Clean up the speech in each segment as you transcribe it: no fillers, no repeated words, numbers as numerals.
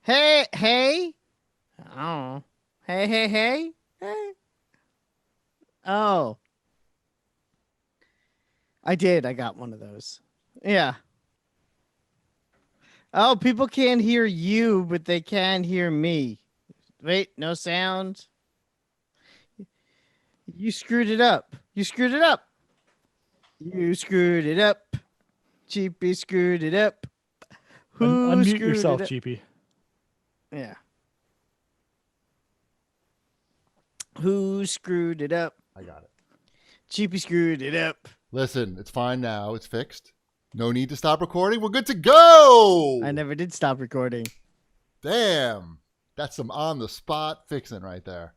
Hey, hey. Oh. Hey, hey, hey. Hey. Oh. I did. I got one of those. Yeah. Oh, people can't hear you, but they can hear me. Wait, no sound. You screwed it up. You screwed it up. You screwed it up. Cheapy screwed it up. Who Unmute screwed yourself, it up? GP. Yeah. Who screwed it up? I got it. Cheapy screwed it up. Listen, it's fine now. It's fixed. No need to stop recording. We're good to go. I never did stop recording. Damn. That's some on-the-spot fixing right there.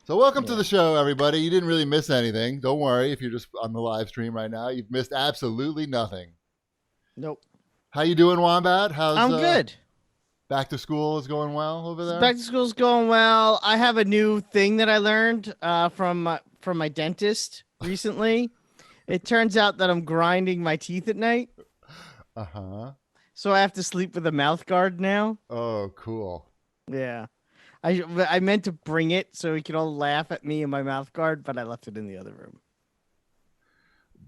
So welcome to the show, everybody. You didn't really miss anything. Don't worry if you're just on the live stream right now. You've missed absolutely nothing. Nope. How you doing, Wombat? I'm good. Back to school is going well over there? Back to school's going well. I have a new thing that I learned from my dentist recently. It turns out that I'm grinding my teeth at night. Uh-huh. So I have to sleep with a mouth guard now. Oh, cool. Yeah. I meant to bring it so we could all laugh at me and my mouth guard, but I left it in the other room.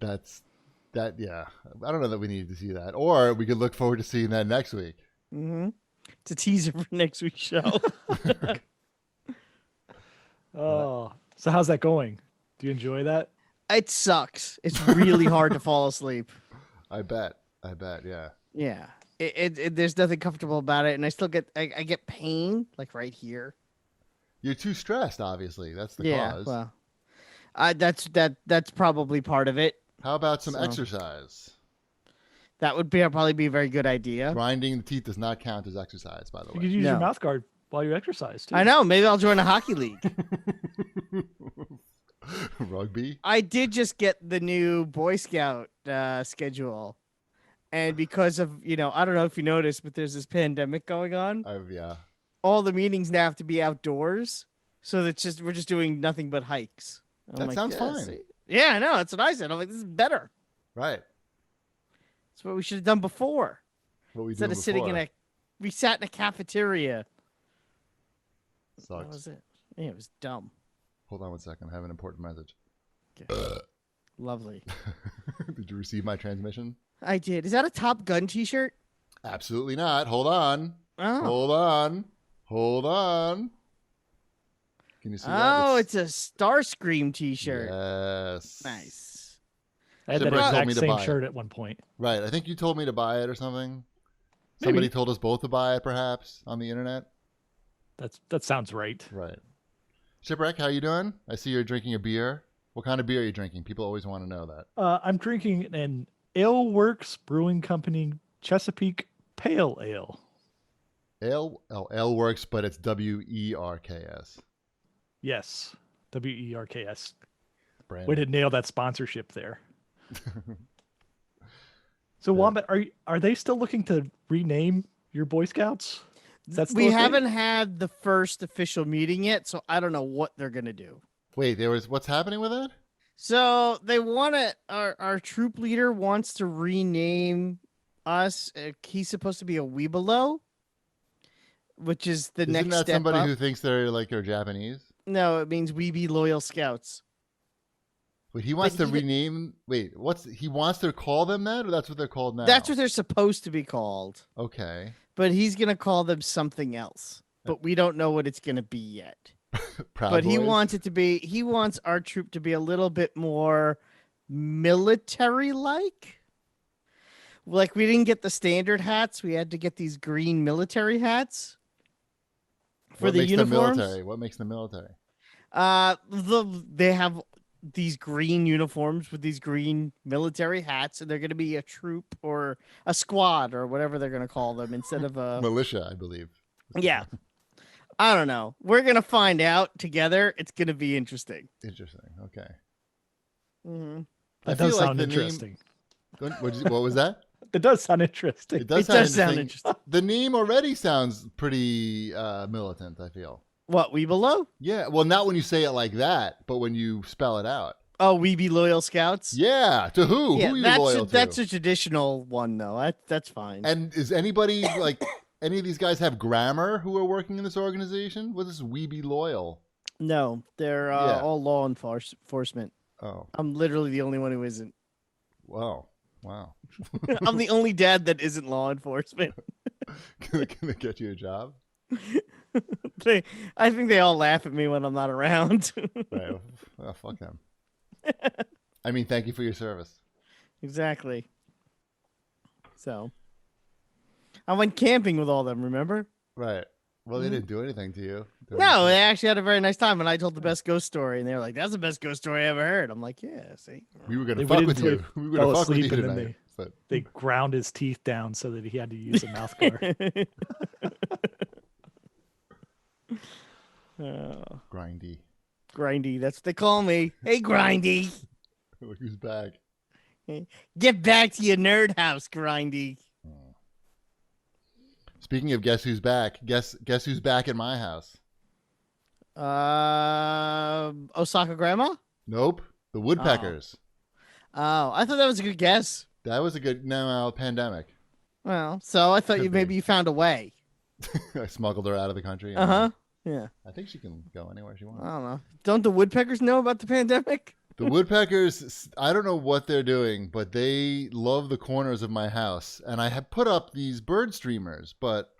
Yeah. I don't know that we need to see that. Or we could look forward to seeing that next week. Mm-hmm. It's a teaser for next week's show. Oh, so how's that going? Do you enjoy that? It sucks. It's really hard to fall asleep. I bet, yeah. Yeah. There's nothing comfortable about it, and I still get I get pain like right here. You're too stressed, obviously. That's the cause. Well, that's probably part of it. How about some exercise? That would probably be a very good idea. Grinding the teeth does not count as exercise, by the You way. could use your mouth guard while you exercise too. I know. Maybe I'll join a hockey league. Rugby? I did just get the new Boy Scout schedule. And because of, I don't know if you noticed, but there's this pandemic going on. Yeah. All the meetings now have to be outdoors. So we're just doing nothing but hikes. That sounds fine. Yeah, I know. That's what I said. I'm like, this is better. Right. That's what we should have done before. What we Instead of sitting we sat in a cafeteria. Sucks. That was it. Yeah, it was dumb. Hold on one second. I have an important message. Okay. Lovely. Did you receive my transmission? I did. Is that a Top Gun t-shirt? Absolutely not. Hold on. Oh. Hold on. Can you see that? Oh, it's a Starscream t-shirt. Yes. Nice. I had that exact same shirt at one point. Right. I think you told me to buy it or something. Maybe. Somebody told us both to buy it, perhaps, on the internet. That sounds right. Right. Shipwreck, how you doing? I see you're drinking a beer. What kind of beer are you drinking? People always want to know that. I'm drinking an Ale Works Brewing Company Chesapeake Pale Ale. Ale Works, but it's WERKS. Yes, WERKS. Brand. Way to nail that sponsorship there. So, Wombat, are they still looking to rename your Boy Scouts? We haven't had the first official meeting yet, so I don't know what they're gonna do. Wait, what's happening with it? So they want to. Our troop leader wants to rename us. He's supposed to be a Webelo, which is the next step up. Isn't that somebody who thinks they're Japanese? No, it means we be loyal scouts. Wait, he wants to rename. Wait, he wants to call them that, or that's what they're called now? That's what they're supposed to be called. Okay. But he's gonna call them something else. But we don't know what it's gonna be yet. But he wants it to be. He wants our troop to be a little bit more military-like. Like we didn't get the standard hats. We had to get these green military hats for the uniforms. What makes them military? They have these green uniforms with these green military hats, and they're going to be a troop or a squad or whatever they're going to call them instead of a militia, I believe. Yeah. I don't know. We're going to find out together. It's going to be interesting. Interesting. Okay. Mm-hmm. That does sound interesting. What was that? It does sound interesting. It does sound interesting. The name already sounds pretty militant, I feel. What, Webelos? Yeah. Well, not when you say it like that, but when you spell it out. Oh, we be loyal scouts? Yeah. To who? Yeah, who are you loyal to? That's a traditional one, though. That's fine. And is anybody like any of these guys have grammar who are working in this organization? What is We Be Loyal? No, they're Yeah. all law enforcement. Oh, I'm literally the only one who isn't. wow. I'm the only dad that isn't law enforcement. Can they get you a job? I think they all laugh at me when I'm not around. Right. Well, fuck them. I mean, thank you for your service. Exactly. So, I went camping with all them, remember? Right. Well, they didn't do anything to you. No, they actually had a very nice time, and I told the best ghost story, and they were like, "That's the best ghost story I ever heard." I'm like, "Yeah, see." We were going They to fuck waited with till you. We were fell going to fuck with you asleep and then tonight. But They ground his teeth down so that he had to use a mouth guard. grindy. Grindy, that's what they call me. Hey, Grindy, Look who's back. get back to your nerd house, Grindy. Speaking of guess who's back, guess who's back at my house? Osaka Grandma. Nope. The woodpeckers. Oh, I thought that was a good guess. That was a good pandemic. Well, so I thought Could maybe be. you found a way. I smuggled her out of the country. Yeah. I think she can go anywhere she I wants. don't know. Don't the woodpeckers know about the pandemic? The woodpeckers, I don't know what they're doing, but they love the corners of my house. And I have put up these bird streamers, but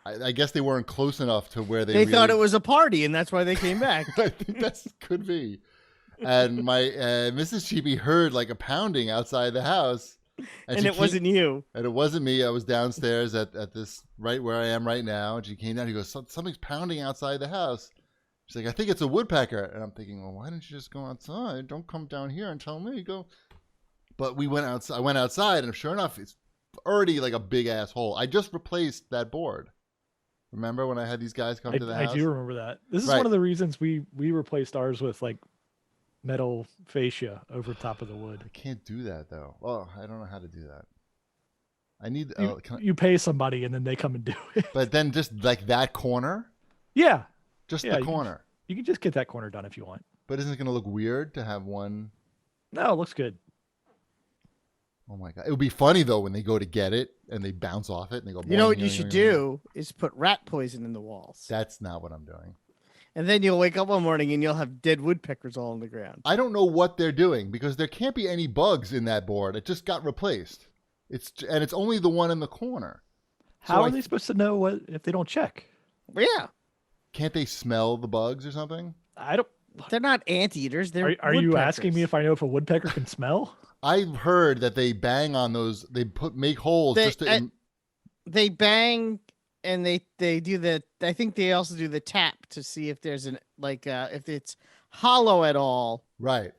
I guess they weren't close enough to where They thought it was a party, and that's why they came back. I think that could be. And my Mrs. Sheepy heard like a pounding outside the house. And she it wasn't you. And it wasn't me. I was downstairs at this right where I am right now. And she came down. She goes, something's pounding outside the house. She's like, I think it's a woodpecker. And I'm thinking, well, why didn't you just go outside? Don't come down here and tell me. Go. But we went outside. I went outside, and sure enough, it's already like a big ass hole. I just replaced that board. Remember when I had these guys come to the house? I do remember that. This is Right. one of the reasons we replaced ours with like metal fascia over top of the wood. I can't do that though. Oh, I don't know how to do that. I need. You pay somebody and then they come and do it. But then just like that corner, Yeah, just Yeah, the corner. you can just get that corner done if you want. But isn't it going to look weird to have one? No, it looks good. Oh my god! It would be funny though when they go to get it and they bounce off it and they go. You know what boing, you boing, should boing, boing. do is put rat poison in the walls. That's not what I'm doing. And then you'll wake up one morning and you'll have dead woodpeckers all on the ground. I don't know what they're doing because there can't be any bugs in that board. It just got replaced. It's only the one in the corner. How are they supposed to know what if they don't check? Yeah. Can't they smell the bugs or something? I don't. They're not anteaters. They're Are you asking me woodpeckers. if I know if a woodpecker can smell? I've heard that they bang on those. They make holes just to. They bang and they do the. I think they also do the tap to see if there's if it's hollow at all. Right.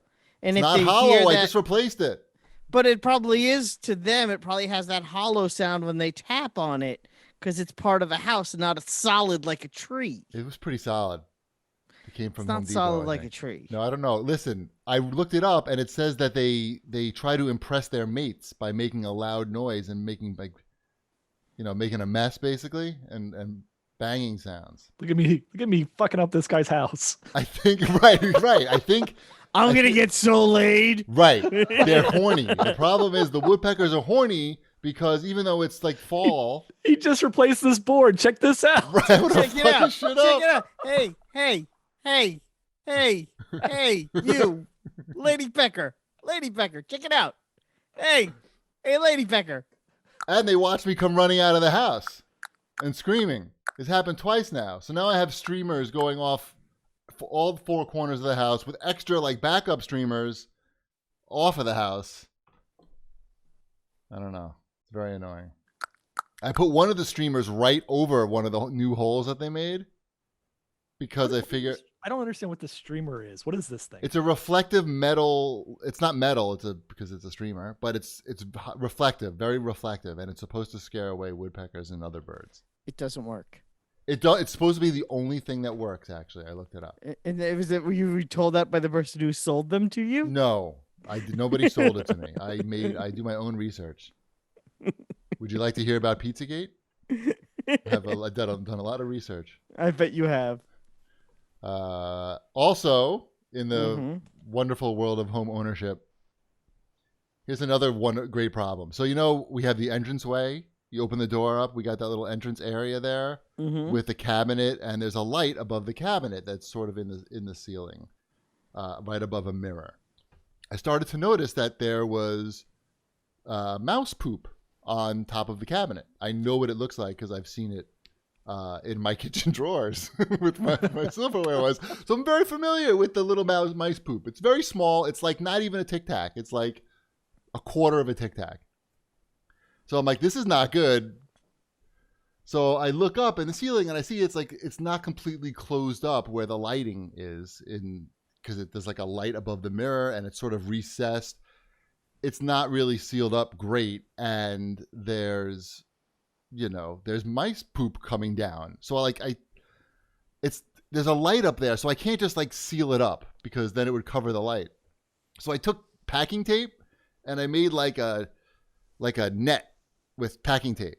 And It's if not they hollow. hear I that, just replaced it. but it probably is to them. It probably has that hollow sound when they tap on it because it's part of a house and not a solid like a tree. It was pretty solid. It came from It's Home not Depot, solid I like think. a tree. No, I don't know. Listen, I looked it up, and it says that they try to impress their mates by making a loud noise and making making a mess basically, and banging sounds. Look at me fucking up this guy's house. I think right. I think I'm gonna get so laid. right. They're horny. The problem is the woodpeckers are horny because even though it's like fall, He just replaced this board. Check this out. right? I'm gonna Check it fuck out. this Check shit up. it out. Hey, you, Lady Pecker. Check it out. Hey, Lady Pecker. And they watch me come running out of the house and screaming. It's happened twice now. So now I have streamers going off for all four corners of the house with extra like backup streamers off of the house. I don't know. It's very annoying. I put one of the streamers right over one of the new holes that they made because I figure I don't understand what the streamer is. What is this thing? it's a reflective metal. It's not metal. Because it's a streamer, but it's reflective, very reflective, and it's supposed to scare away woodpeckers and other birds. It doesn't work. It's supposed to be the only thing that works. Actually, I looked it up. And were you told that by the person who sold them to you? No, I did. Nobody sold it to me. I do my own research. Would you like to hear about Pizzagate? I've done a lot of research. I bet you have. Also, in the Mhm. wonderful world of home ownership, here's another great problem. So we have the entranceway You open the door up. We got that little entrance area there with the cabinet, and there's a light above the cabinet that's sort of in the ceiling, right above a mirror. I started to notice that there was mouse poop on top of the cabinet. I know what it looks like because I've seen it in my kitchen drawers with my silverware was. So I'm very familiar with the little mice poop. It's very small. It's like not even a Tic Tac. It's like a quarter of a Tic Tac. So I'm like, this is not good. So I look up in the ceiling and I see it's not completely closed up where the lighting is because there's like a light above the mirror and it's sort of recessed. It's not really sealed up great, and there's mice poop coming down. So there's a light up there, so I can't just like seal it up because then it would cover the light. So I took packing tape and I made like a net with packing tape,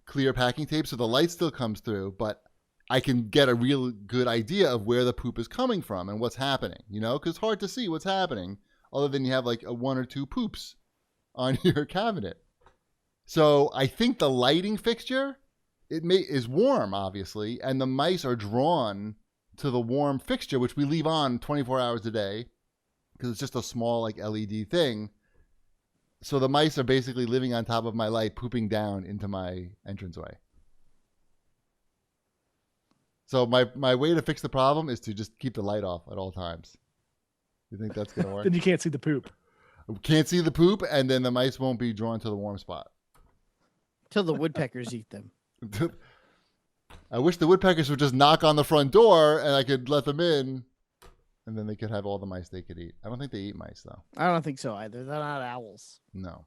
clear packing tape, so the light still comes through, but I can get a real good idea of where the poop is coming from and what's happening, because it's hard to see what's happening other than you have like one or two poops on your cabinet. So I think the lighting fixture is warm, obviously, and the mice are drawn to the warm fixture, which we leave on 24 hours a day because it's just a small like LED thing. So the mice are basically living on top of my light, pooping down into my entranceway. So my way to fix the problem is to just keep the light off at all times. You think that's going to work? Then you can't see the poop. Can't see the poop, and then the mice won't be drawn to the warm spot. Till the woodpeckers eat them. I wish the woodpeckers would just knock on the front door and I could let them in, and then they could have all the mice they could eat. I don't think they eat mice, though. I don't think so either. They're not owls. No.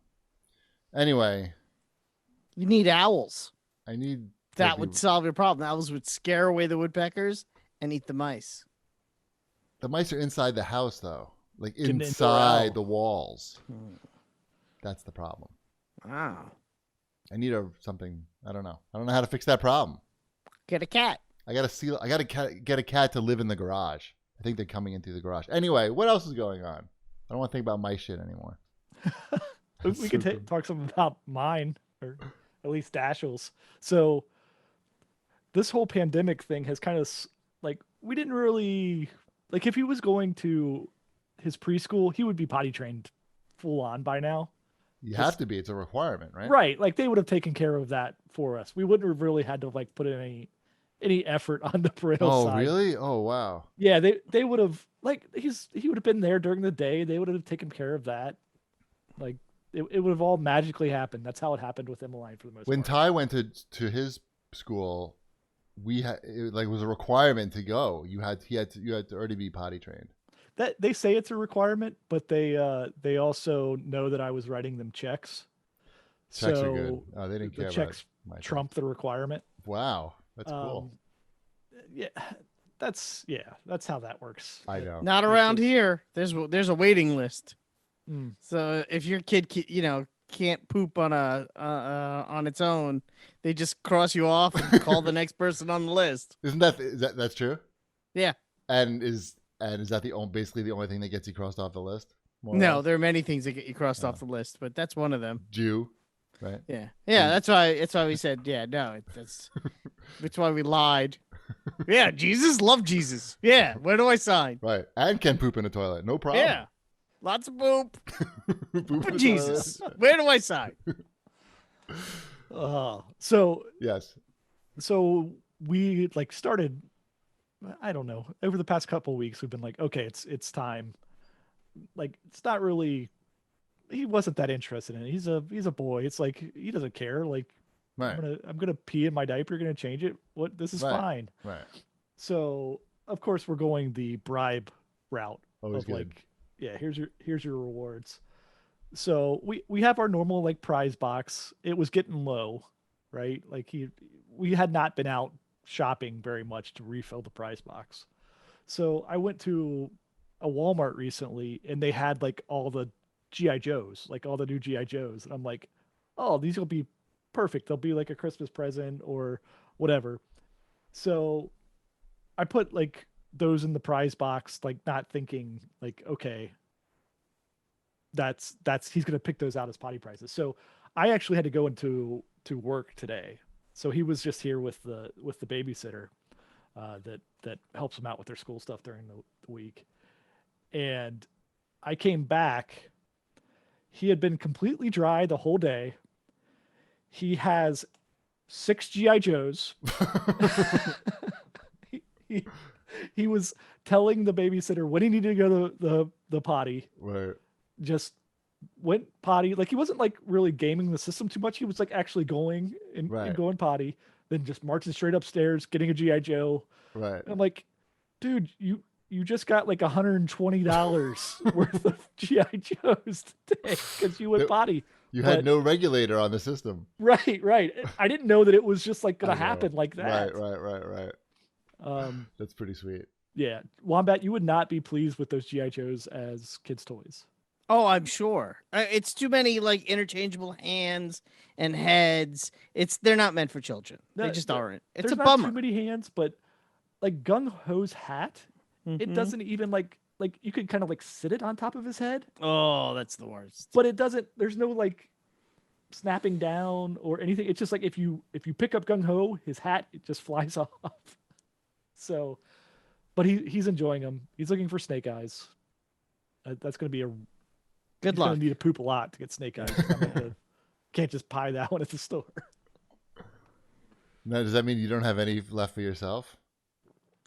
Anyway. You need owls. That would solve your problem. Owls would scare away the woodpeckers and eat the mice. The mice are inside the house, though. Like Can inside the walls. That's the problem. Wow. I need something. I don't know. I don't know how to fix that problem. Get a cat. I gotta get a cat to live in the garage. I think they're coming in through the garage. Anyway, what else is going on? I don't want to think about my shit anymore. We could talk some about mine, or at least Dashiell's. So this whole pandemic thing has kind of like, we didn't really like, if he was going to his preschool, he would be potty trained full on by now. You have to be. It's a requirement, right? Right. Like they would have taken care of that for us. We wouldn't have really had to like put in any effort on the parental side. Oh, really? Oh, wow. Yeah, they would have, like, he would have been there during the day. They would have taken care of that. Like it would have all magically happened. That's how it happened with Emmeline for the most part. When Ty went to his school, it was a requirement to go. You had to already be potty trained. That they say it's a requirement, but they also know that I was writing them checks. Checks so are good. Oh, they didn't care the checks about my trump the requirement. Wow, that's cool. Yeah, that's how that works. I know. Not around here. There's a waiting list. Mm. So if your kid can't poop on its own, they just cross you off and call the next person on the list. Isn't that's true? Yeah. And is that basically the only thing that gets you crossed off the list? No, there are many things that get you crossed off the list, but that's one of them. Jew, right? Yeah. That's why we said that's why we lied. Yeah, Jesus, love Jesus. Yeah, where do I sign? Right, and can poop in a toilet, no problem. Yeah, lots of poop. Poop in a Jesus, toilet. where do I sign? So yes. So we like started, I don't know, over the past couple of weeks we've been like, okay, it's time. Like, it's not really, he wasn't that interested in it. He's a boy. It's like he doesn't care. Like, Right. I'm gonna pee in my diaper. You're gonna change it. This is fine. Right. So of course we're going the bribe route. Always of good. Like, yeah, here's your rewards. So we have our normal like prize box. It was getting low, right? Like we had not been out shopping very much to refill the prize box. So I went to a Walmart recently and they had like all the GI Joes, like all the new GI Joes, and I'm like, oh, these will be perfect. They'll be like a Christmas present or whatever. So I put like those in the prize box, like not thinking like, okay, that's he's gonna pick those out as potty prizes. So I actually had to go into to work today. So he was just here with the babysitter that helps them out with their school stuff during the week. And I came back. He had been completely dry the whole day. He has 6 GI Joes. he was telling the babysitter when he needed to go to the potty. Right. Just went potty. Like he wasn't like really gaming the system too much. He was like actually going and going potty, then just marching straight upstairs, getting a GI Joe. Right. And I'm like, dude, you just got like $120 worth of GI Joes today because you went potty. You had no regulator on the system. Right. I didn't know that it was just like gonna happen like that. Right. That's pretty sweet. Yeah, Wombat, you would not be pleased with those GI Joes as kids' toys. Oh, I'm sure. It's too many like interchangeable hands and heads. They're not meant for children. They just aren't. It's a bummer. Too many hands, but like Gung Ho's hat, it doesn't even like you could kind of like sit it on top of his head. Oh, that's the worst. But it doesn't. There's no like snapping down or anything. It's just like if you pick up Gung Ho, his hat it just flies off. So, but he's enjoying them. He's looking for Snake Eyes. That's going to be good luck. Going to need to poop a lot to get Snake Eyes. Can't just buy that one at the store. Now, does that mean you don't have any left for yourself?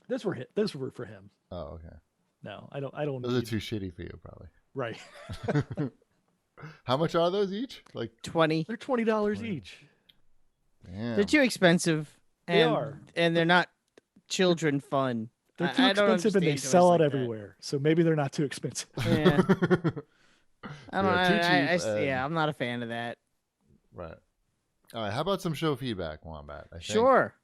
Those were for him. Oh, okay. No, I don't. Those are too shitty for you, probably. Right. How much are those each? Like 20. They're $20 each. Damn. They're too expensive. They are, and they're not children fun. They're too expensive and they sell out everywhere. So maybe they're not too expensive. Yeah. I'm not a fan of that. Right. All right. How about some show feedback, Wombat? Sure.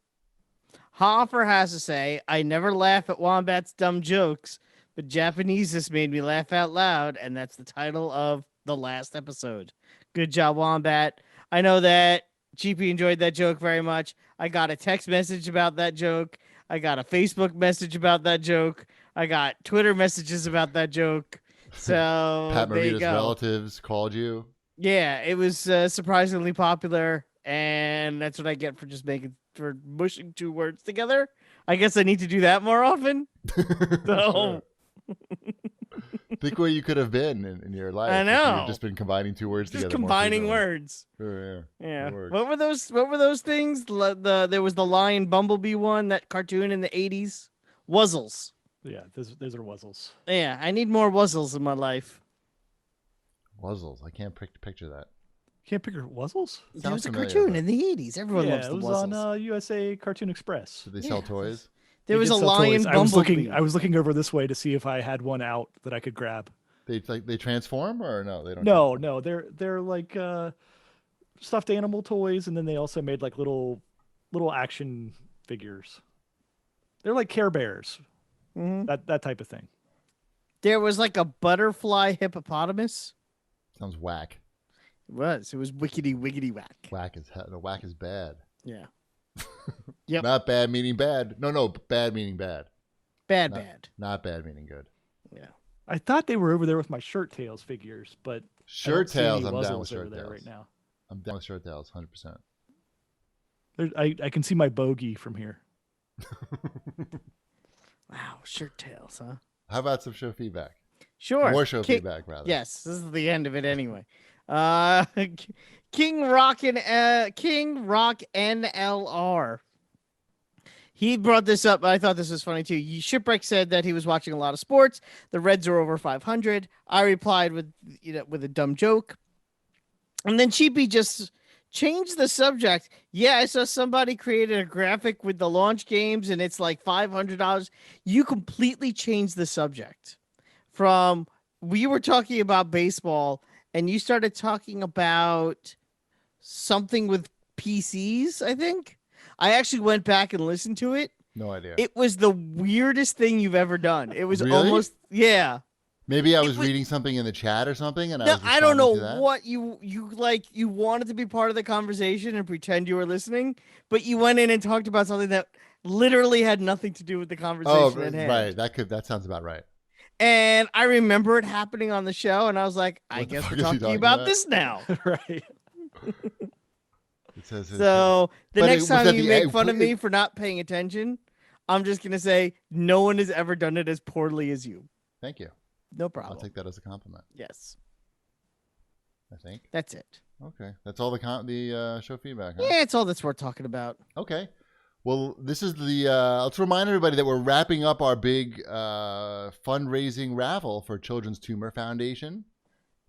Hoffer has to say, I never laugh at Wombat's dumb jokes, but Japanese just made me laugh out loud, and that's the title of the last episode. Good job, Wombat. I know that GP enjoyed that joke very much. I got a text message about that joke. I got a Facebook message about that joke. I got Twitter messages about that joke. So Pat Morita's relatives called you. Yeah, it was surprisingly popular, and that's what I get for mushing 2 words together. I guess I need to do that more often. So think where you could have been in your life. I know. You've just been combining 2 words together. Just combining words. Yeah. What were those things? There was the Lion Bumblebee one, that cartoon in the 80s. Wuzzles. Yeah, those are Wuzzles. Yeah, I need more Wuzzles in my life. Wuzzles. I can't picture that. Can't picture Wuzzles? It was a cartoon in the 80s. Everyone loves the Wuzzles. It was on USA Cartoon Express. Did they sell toys? There was a Lion Bumblebee. I was looking over this way to see if I had one out that I could grab. They transform or no? They don't. No. They're like stuffed animal toys, and then they also made like little action figures. They're like Care Bears. That type of thing. There was like a butterfly hippopotamus. Sounds whack. It was wickety wiggity whack. Whack is bad. Yeah. Yep. Not bad meaning bad. No, bad meaning bad. Bad. Not bad meaning good. Yeah. I thought they were over there with my Shirt Tails figures, but Shirt Tails, I'm down with Shirt Shirt Tails right now. I'm down with Shirt Tails, 100%. I can see my bogey from here. Wow, Shirt Tails, huh? How about some show feedback? Sure. More show feedback, rather. Yes, this is the end of it anyway. King Rock NLR. He brought this up. I thought this was funny too. Shipwreck said that he was watching a lot of sports. The Reds are over 500. I replied with a dumb joke, and then Cheapy just changed the subject. Yeah, I saw somebody created a graphic with the launch games, and it's like $500. You completely changed the subject from we were talking about baseball, and you started talking about something with PCs, I think. I actually went back and listened to it. No idea. It was the weirdest thing you've ever done. It was really? almost, yeah. Maybe I was reading something in the chat or something, and I don't know what you wanted to be part of the conversation and pretend you were listening, but you went in and talked about something that literally had nothing to do with the conversation at hand. Right. That sounds about right. And I remember it happening on the show, and I was like, I guess we're talking about this now. Right. It says his. So the But next was time that you the make egg- fun of me for not paying attention, I'm just gonna say no one has ever done it as poorly as you. Thank you. No I'll problem. take that as a compliment. Yes, I think. that's it. Okay, that's all the show feedback. Huh? Yeah, it's all that's worth talking about. Okay. Well, this is the. Let's remind everybody that we're wrapping up our big fundraising raffle for Children's Tumor Foundation.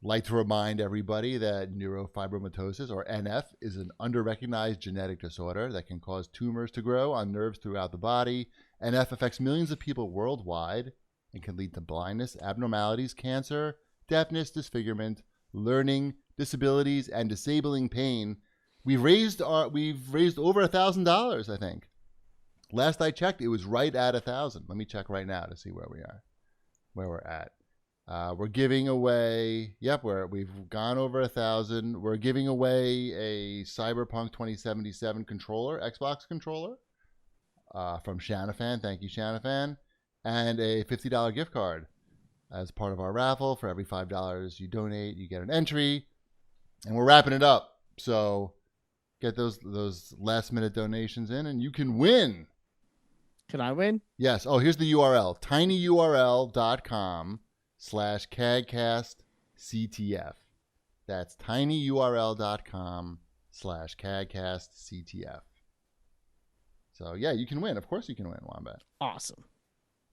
Like to remind everybody that neurofibromatosis, or NF, is an underrecognized genetic disorder that can cause tumors to grow on nerves throughout the body. NF affects millions of people worldwide and can lead to blindness, abnormalities, cancer, deafness, disfigurement, learning disabilities, and disabling pain. We've raised over $1,000, I think. Last I checked, it was right at 1,000. Let me check right now to see where we're at. We're giving away. Yep, we've gone over 1,000. We're giving away a Cyberpunk 2077 controller, Xbox controller, from Shanafan. Thank you, Shanafan, and a $50 gift card as part of our raffle. For every $5 you donate, you get an entry, and we're wrapping it up. So get those last minute donations in, and you can win. Can I win? Yes. Oh, here's the URL: tinyurl.com/CAGcastCTF. That's tinyurl.com/CAGcastCTF. So yeah, you can win. Of course you can win, Wombat. Awesome.